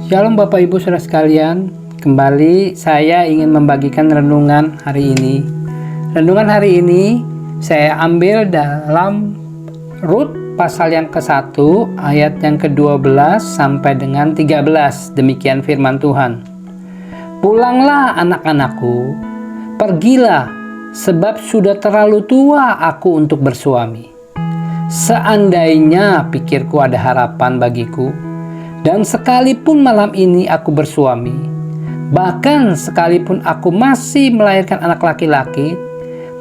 Shalom Bapak Ibu Saudara sekalian, kembali saya ingin membagikan renungan hari ini. Renungan hari ini saya ambil dalam Rut pasal yang ke-1 ayat yang ke-12 sampai dengan 13. Demikian firman Tuhan. Pulanglah anak-anakku, pergilah, sebab sudah terlalu tua aku untuk bersuami. Seandainya pikirku ada harapan bagiku, dan sekalipun malam ini aku bersuami, bahkan sekalipun aku masih melahirkan anak laki-laki,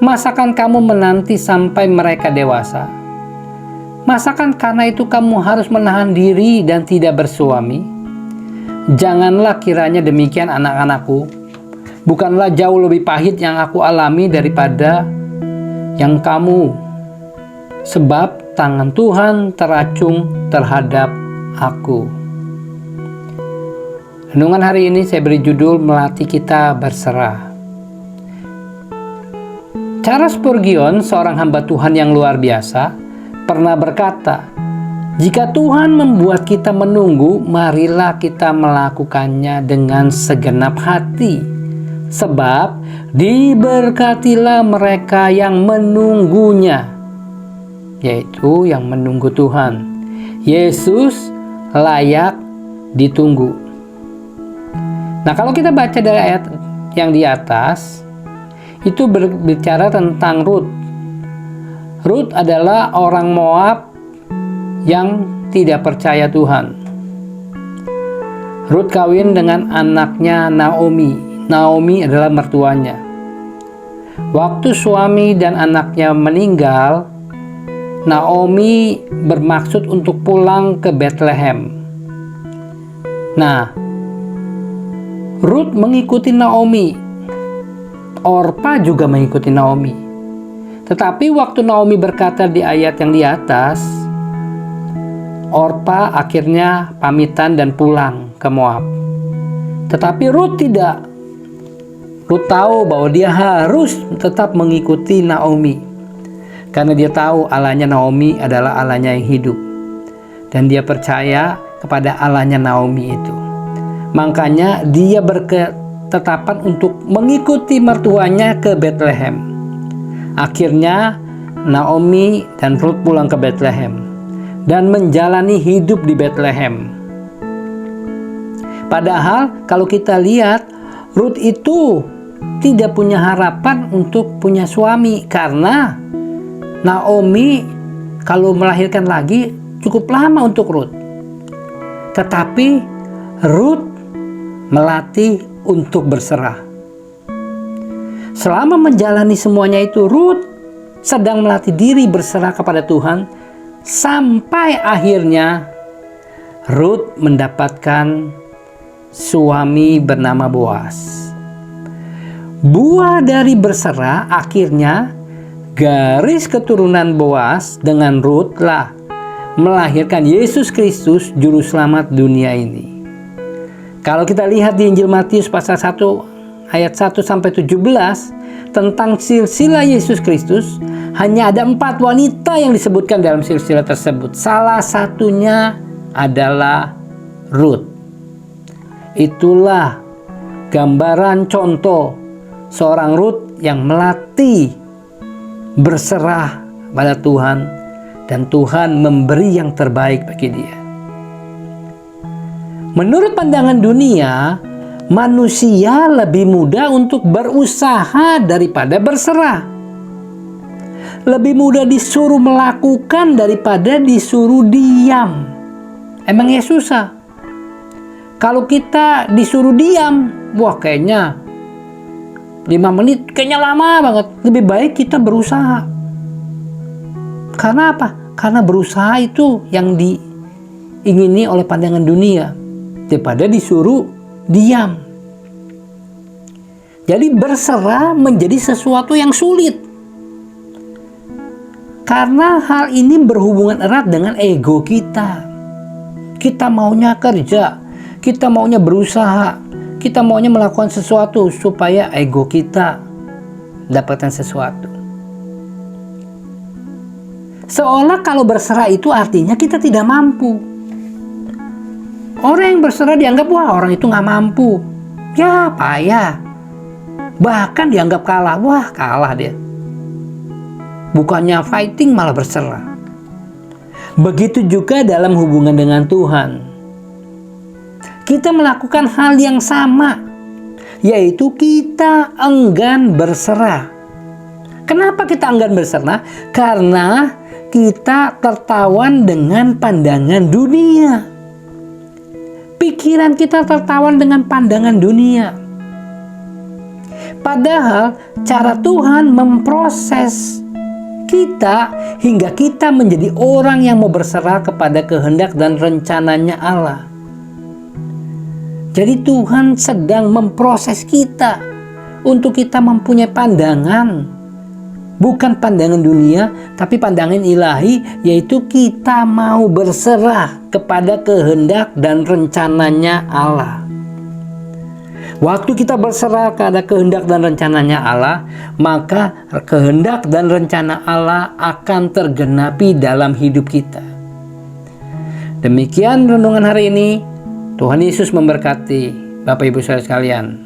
masakan kamu menanti sampai mereka dewasa? Masakan karena itu kamu harus menahan diri dan tidak bersuami? Janganlah kiranya demikian anak-anakku. Bukanlah jauh lebih pahit yang aku alami daripada yang kamu. Sebab tangan Tuhan teracung terhadap aku. Renungan hari ini saya beri judul melatih kita berserah. Charles Spurgeon, seorang hamba Tuhan yang luar biasa, pernah berkata, "Jika Tuhan membuat kita menunggu, marilah kita melakukannya dengan segenap hati. Sebab diberkatilah mereka yang menunggunya," yaitu yang menunggu Tuhan. Yesus layak ditunggu. Nah, kalau kita baca dari ayat yang di atas, itu berbicara tentang Rut. Rut adalah orang Moab yang tidak percaya Tuhan. Rut kawin dengan anaknya Naomi. Naomi adalah mertuanya. Waktu suami dan anaknya meninggal, Naomi bermaksud untuk pulang ke Bethlehem. Nah, Rut mengikuti Naomi. Orpa juga mengikuti Naomi. Tetapi waktu Naomi berkata di ayat yang di atas, Orpa akhirnya pamitan dan pulang ke Moab. Tetapi Rut tidak. Rut tahu bahwa dia harus tetap mengikuti Naomi. Karena dia tahu Allahnya Naomi adalah Allahnya yang hidup. Dan dia percaya kepada Allahnya Naomi itu. Makanya dia berketetapan untuk mengikuti mertuanya ke Bethlehem. Akhirnya Naomi dan Rut pulang ke Bethlehem dan menjalani hidup di Bethlehem. Padahal kalau kita lihat, Rut itu tidak punya harapan untuk punya suami karena Naomi kalau melahirkan lagi cukup lama untuk Rut. Tetapi Rut melatih untuk berserah. Selama menjalani semuanya itu, Rut sedang melatih diri berserah kepada Tuhan sampai akhirnya Rut mendapatkan suami bernama Boas. Buah dari berserah akhirnya garis keturunan Boas dengan Rut lah melahirkan Yesus Kristus juru selamat dunia ini. Kalau kita lihat di Injil Matius pasal 1 ayat 1 sampai 17 tentang silsilah Yesus Kristus, hanya ada 4 wanita yang disebutkan dalam silsilah tersebut. Salah satunya adalah Rut. Itulah gambaran contoh seorang Rut yang melatih berserah pada Tuhan dan Tuhan memberi yang terbaik bagi dia. Menurut pandangan dunia, manusia lebih mudah untuk berusaha daripada berserah. Lebih mudah disuruh melakukan daripada disuruh diam. Emang ya susah. Kalau kita disuruh diam, wah kayaknya 5 menit kayaknya lama banget. Lebih baik kita berusaha. Karena apa? Karena berusaha itu yang diingini oleh pandangan dunia daripada disuruh diam. Jadi berserah menjadi sesuatu yang sulit. Karena hal ini berhubungan erat dengan ego kita. Kita maunya kerja, kita maunya berusaha, kita maunya melakukan sesuatu supaya ego kita dapatkan sesuatu. Seolah kalau berserah itu artinya kita tidak mampu. Orang yang berserah dianggap, wah orang itu nggak mampu. Ya payah. Bahkan dianggap kalah. Wah kalah dia. Bukannya fighting malah berserah. Begitu juga dalam hubungan dengan Tuhan. Kita melakukan hal yang sama, yaitu kita enggan berserah. Kenapa kita enggan berserah? Karena kita tertawan dengan pandangan dunia. Pikiran kita tertawan dengan pandangan dunia. Padahal cara Tuhan memproses kita hingga kita menjadi orang yang mau berserah kepada kehendak dan rencananya Allah. Jadi Tuhan sedang memproses kita untuk kita mempunyai pandangan, bukan pandangan dunia, tapi pandangan ilahi, yaitu kita mau berserah kepada kehendak dan rencananya Allah. Waktu kita berserah kepada kehendak dan rencananya Allah, maka kehendak dan rencana Allah akan tergenapi dalam hidup kita. Demikian renungan hari ini. Tuhan Yesus memberkati Bapak Ibu saudara sekalian.